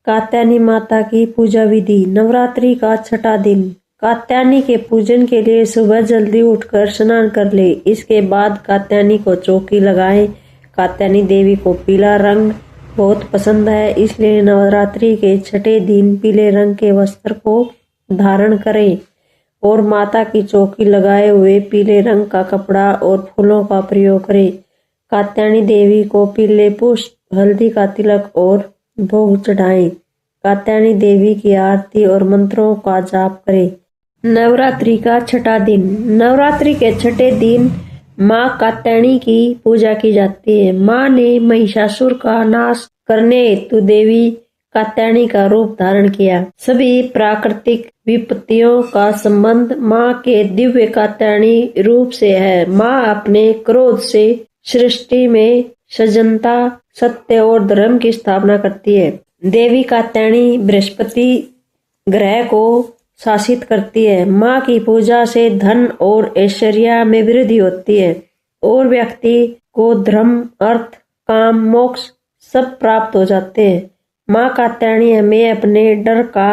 कात्यायनी माता की पूजा विधि। नवरात्रि का छठा दिन। कात्यायनी के पूजन के लिए सुबह जल्दी उठकर स्नान कर ले। इसके बाद कात्यायनी को चौकी लगाएं। कात्यायनी देवी को पीला रंग बहुत पसंद है, इसलिए नवरात्रि के छठे दिन पीले रंग के वस्त्र को धारण करें और माता की चौकी लगाए हुए पीले रंग का कपड़ा और फूलों का प्रयोग करें। कात्यायनी देवी को पीले पुष्प, हल्दी का तिलक और भोग चढ़ाएं। कात्यायनी देवी की आरती और मंत्रों का जाप करें। नवरात्रि का छठा दिन। नवरात्रि के छठे दिन माँ कात्यायनी की पूजा की जाती है। माँ ने महिषासुर का नाश करने हेतु देवी कात्यायनी का रूप धारण किया। सभी प्राकृतिक विपत्तियों का संबंध माँ के दिव्य कात्यायनी रूप से है। माँ अपने क्रोध से सृष्टि में सज्जनता, सत्य और धर्म की स्थापना करती है। देवी कात्यायनी बृहस्पति ग्रह को शासित करती है। माँ की पूजा से धन और ऐश्वर्य में वृद्धि होती है और व्यक्ति को धर्म, अर्थ, काम, मोक्ष सब प्राप्त हो जाते हैं। माँ कात्यायनी हमें अपने डर का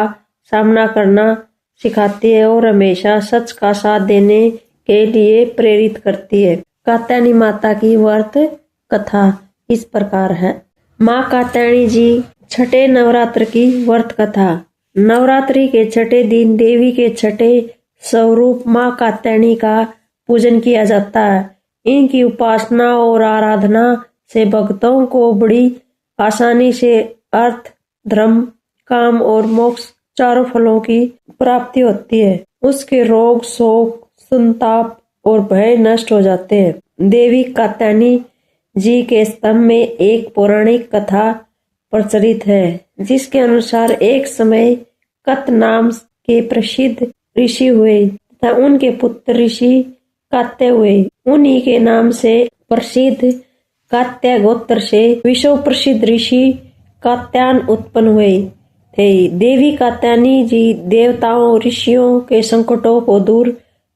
सामना करना सिखाती है और हमेशा सच का साथ देने के लिए प्रेरित करती है। कात्यायनी माता की व्रत कथा इस प्रकार है। माँ कात्यायनी जी छठे नवरात्र की व्रत कथा। नवरात्रि के छठे दिन देवी के छठे स्वरूप माँ कात्यायनी का पूजन किया जाता है। इनकी उपासना और आराधना से भक्तों को बड़ी आसानी से अर्थ, धर्म, काम और मोक्ष चारों फलों की प्राप्ति होती है। उसके रोग, शोक, संताप और भय नष्ट हो जाते हैं। देवी कात्यायनी जी के स्तंभ में एक पौराणिक कथा प्रचलित है, जिसके अनुसार एक समय कत नाम के प्रसिद्ध ऋषि हुए तथा उनके पुत्र ऋषि कात्य हुए। उन्हीं के नाम से प्रसिद्ध कात्य गोत्र से विश्व प्रसिद्ध ऋषि कात्यायन उत्पन्न हुए थे। देवी कात्यायनी जी देवताओं, ऋषियों के संकटों को दूर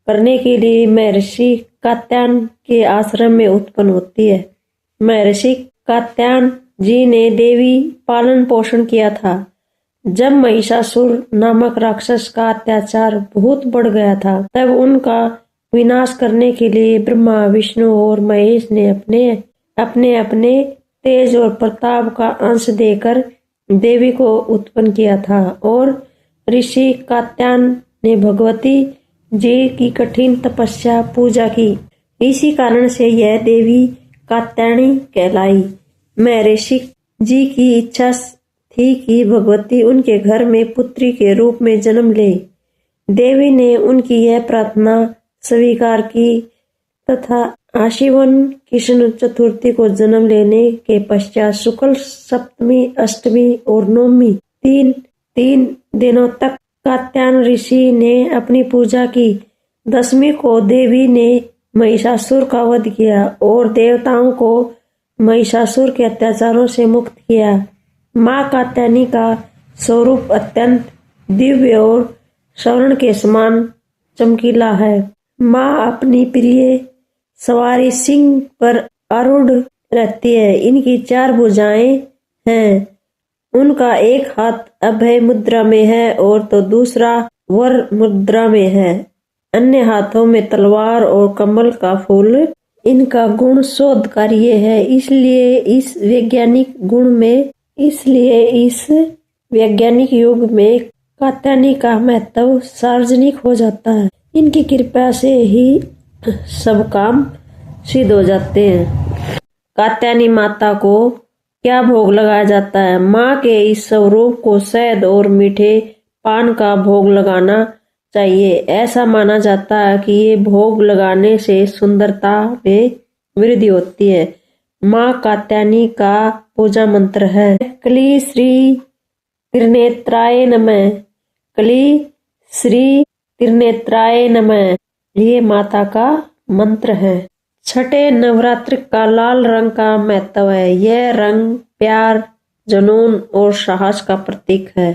करने के लिए महर्षि कात्यायन के आश्रम में उत्पन्न होती है। महर्षि कात्यायन जी ने देवी पालन पोषण किया था। जब महिषासुर नामक राक्षस का अत्याचार बहुत बढ़ गया था, तब उनका विनाश करने के लिए ब्रह्मा, विष्णु और महेश ने अपने अपने तेज और प्रताप का अंश देकर देवी को उत्पन्न किया था और ऋषि कात्यायन ने भगवती जी की कठिन तपस्या पूजा की। इसी कारण से यह देवी कात्यायनी कहलाई। महर्षि जी की इच्छा थी कि भगवती उनके घर में पुत्री के रूप में जन्म ले। देवी ने उनकी यह प्रार्थना स्वीकार की तथा आश्विन कृष्ण चतुर्थी को जन्म लेने के पश्चात शुक्ल सप्तमी, अष्टमी और नवमी तीन दिनों तक कात्यायन ऋषि ने अपनी पूजा की। दशमी को देवी ने महिषासुर का वध किया और देवताओं को महिषासुर के अत्याचारों से मुक्त किया। माँ कात्यायनी का स्वरूप अत्यंत दिव्य और स्वर्ण के समान चमकीला है। माँ अपनी प्रिय सवारी सिंह पर आरूढ़ रहती है। इनकी 4 भुजाएं हैं। उनका एक हाथ अभय मुद्रा में है और तो दूसरा वर मुद्रा में है। अन्य हाथों में तलवार और कमल का फूल। इनका गुण शोध कार्य है, इसलिए इस वैज्ञानिक युग में कात्यायनी का महत्व सार्वजनिक हो जाता है। इनकी कृपा से ही सब काम सिद्ध हो जाते हैं। कात्यायनी माता को क्या भोग लगाया जाता है? माँ के इस स्वरूप को शहद और मीठे पान का भोग लगाना चाहिए। ऐसा माना जाता है कि ये भोग लगाने से सुंदरता में वृद्धि होती है। माँ कात्यायनी का पूजा मंत्र है कली श्री त्रिनेत्राय नमः। कली श्री त्रिनेत्राय नमः, ये माता का मंत्र है। छठे नवरात्र का लाल रंग का महत्व है। यह रंग प्यार, जुनून और साहस का प्रतीक है।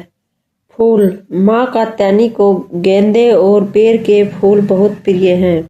फूल। माँ कात्यायनी को गेंदे और बेर के फूल बहुत प्रिय हैं।